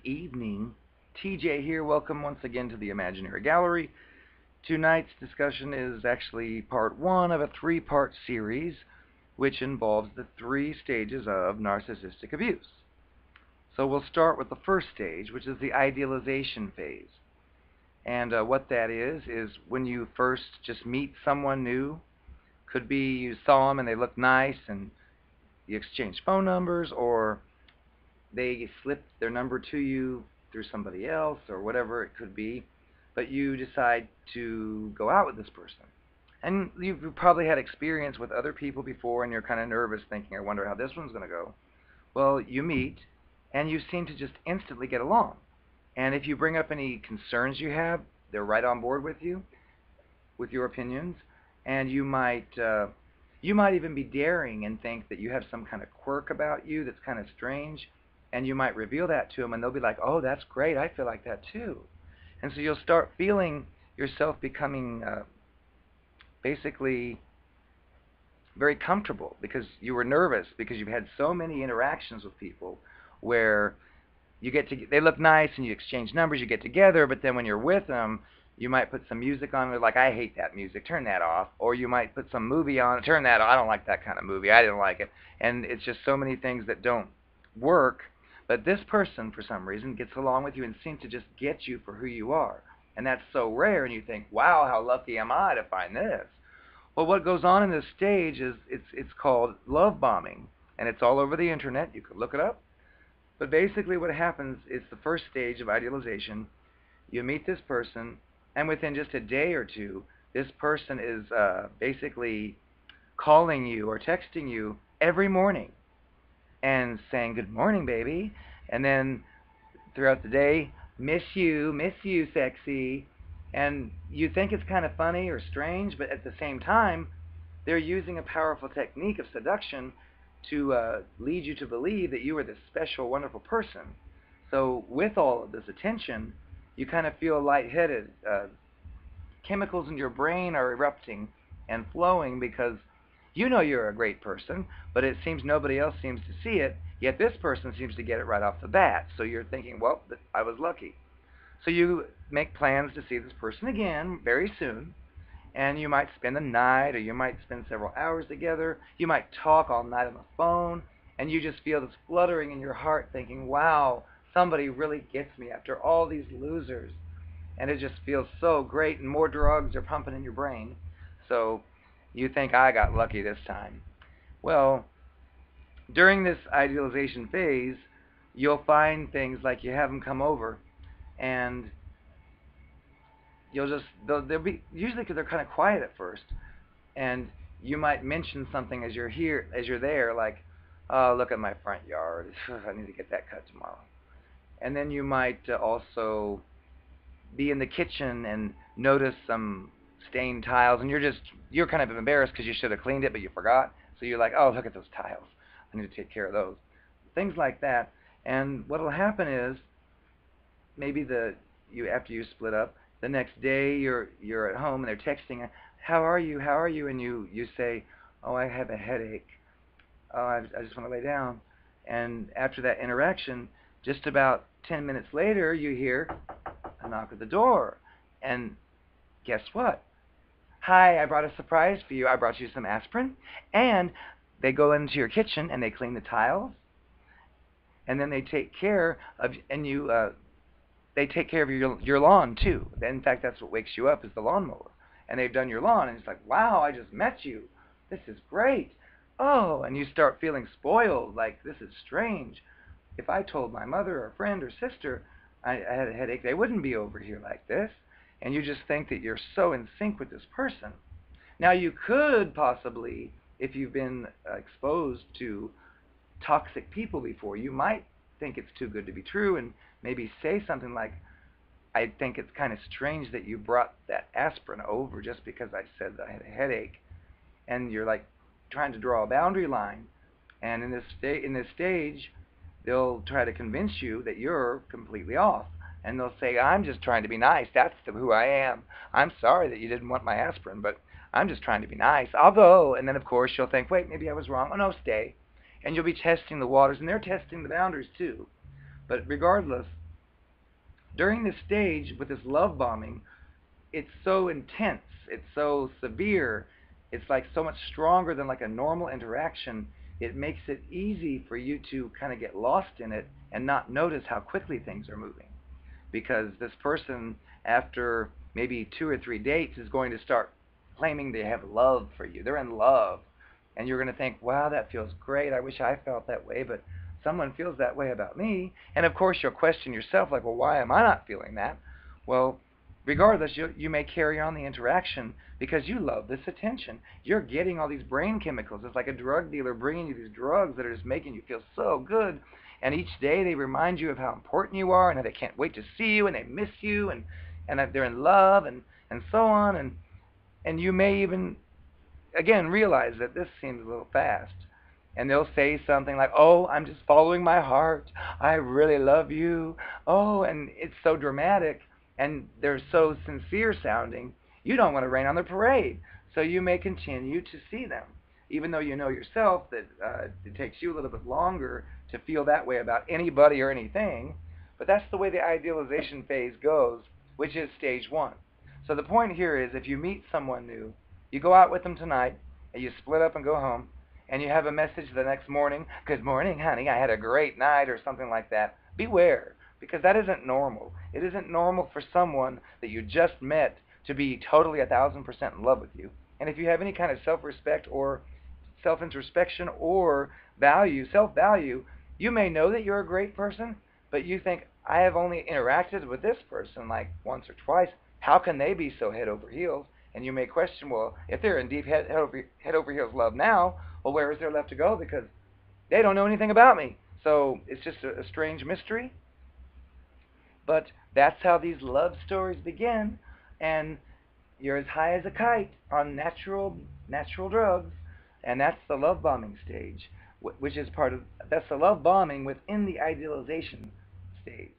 evening. TJ here. Welcome once again to the Imaginary Gallery. Tonight's discussion is actually part one of a three-part series which involves the three stages of narcissistic abuse. So we'll start with the first stage, which is the idealization phase. And what that is when you first just meet someone new. Could be you saw them and they look nice and you exchange phone numbers, or they slip their number to you through somebody else, or whatever it could be, but you decide to go out with this person. And you've probably had experience with other people before, and you're kind of nervous thinking, I wonder how this one's going to go. Well, you meet, and you seem to just instantly get along. And if you bring up any concerns you have, they're right on board with you, with your opinions, and you might even be daring and think that you have some kind of quirk about you that's kind of strange, and you might reveal that to them, and they'll be like, oh, that's great, I feel like that too. And so you'll start feeling yourself becoming basically very comfortable, because you were nervous, because you've had so many interactions with people where they look nice and you exchange numbers, you get together, but then when you're with them, you might put some music on, like, I hate that music, turn that off. Or you might put some movie on, turn that off, I don't like that kind of movie, I didn't like it. And it's just so many things that don't work. But this person, for some reason, gets along with you and seems to just get you for who you are. And that's so rare, and you think, wow, how lucky am I to find this? Well, what goes on in this stage is it's called love bombing. And it's all over the internet, you could look it up. But basically what happens is the first stage of idealization. You meet this person, and within just a day or two, this person is basically calling you or texting you every morning and saying, good morning, baby. And then throughout the day, miss you, sexy. And you think it's kind of funny or strange, but at the same time, they're using a powerful technique of seduction to lead you to believe that you are this special, wonderful person. So with all of this attention, you kind of feel lightheaded. Chemicals in your brain are erupting and flowing because you know you're a great person, but it seems nobody else seems to see it, yet this person seems to get it right off the bat. So you're thinking, well, I was lucky. So you make plans to see this person again very soon, and you might spend the night, or you might spend several hours together. You might talk all night on the phone, and you just feel this fluttering in your heart thinking, wow, somebody really gets me after all these losers. And it just feels so great, and more drugs are pumping in your brain. So you think, I got lucky this time. Well, during this idealization phase, you'll find things like you have them come over, and they'll be, usually because they're kind of quiet at first, and you might mention something as you're there, like, oh, look at my front yard, I need to get that cut tomorrow. And then you might also be in the kitchen and notice some stained tiles, and you're kind of embarrassed because you should have cleaned it, but you forgot. So you're like, oh, look at those tiles, I need to take care of those. Things like that. And what will happen is, maybe after you split up, the next day you're at home and they're texting, how are you, and you say, oh, I have a headache, oh, I just want to lay down. And after that interaction, just about 10 minutes later, you hear a knock at the door, and guess what? Hi, I brought a surprise for you. I brought you some aspirin. And they go into your kitchen and they clean the tiles, and then they take care of your lawn too. In fact, that's what wakes you up, is the lawnmower. And they've done your lawn, and it's like, wow, I just met you. This is great. Oh, and you start feeling spoiled, like, this is strange. If I told my mother or friend or sister I had a headache, they wouldn't be over here like this. And you just think that you're so in sync with this person. Now, you could possibly, if you've been exposed to toxic people before, you might think it's too good to be true and maybe say something like, I think it's kind of strange that you brought that aspirin over just because I said that I had a headache. And you're like trying to draw a boundary line. And in this stage, they'll try to convince you that you're completely off. And they'll say, I'm just trying to be nice. That's who I am. I'm sorry that you didn't want my aspirin, but I'm just trying to be nice. I'll go. And then, of course, you'll think, wait, maybe I was wrong. Oh, no, stay. And you'll be testing the waters, and they're testing the boundaries too. But regardless, During this stage with this love bombing, it's so intense, it's so severe, it's like so much stronger than like a normal interaction. It makes it easy for you to kind of get lost in it and not notice how quickly things are moving, because this person, after maybe 2 or 3 dates, is going to start claiming they have love for you. They're in love. And you're going to think, wow, that feels great. I wish I felt that way, but someone feels that way about me. And of course, you'll question yourself, like, well, why am I not feeling that? Well, regardless, you may carry on the interaction because you love this attention. You're getting all these brain chemicals. It's like a drug dealer bringing you these drugs that are just making you feel so good. And each day they remind you of how important you are and how they can't wait to see you and they miss you, and that they're in love, and so on. And you may even again realize that this seems a little fast. And they'll say something like, "Oh, I'm just following my heart. I really love you." Oh, and it's so dramatic and they're so sincere sounding, you don't want to rain on the parade. So you may continue to see them, even though you know yourself that it takes you a little bit longer to feel that way about anybody or anything. But that's the way the idealization phase goes, which is stage one. So the point here is, if you meet someone new, you go out with them tonight, and you split up and go home, and you have a message the next morning, "Good morning, honey, I had a great night," or something like that. Beware, because that isn't normal. It isn't normal for someone that you just met to be totally 1,000% in love with you. And if you have any kind of self-respect or self-introspection or self-value, you may know that you're a great person, but you think, I have only interacted with this person like once or twice. How can they be so head over heels? And you may question, well, if they're in deep head over heels love now, well, where is there left to go? Because they don't know anything about me. So it's just a strange mystery. But that's how these love stories begin. And you're as high as a kite on natural drugs, and that's the love bombing stage, which is part of that's the love bombing within the idealization stage.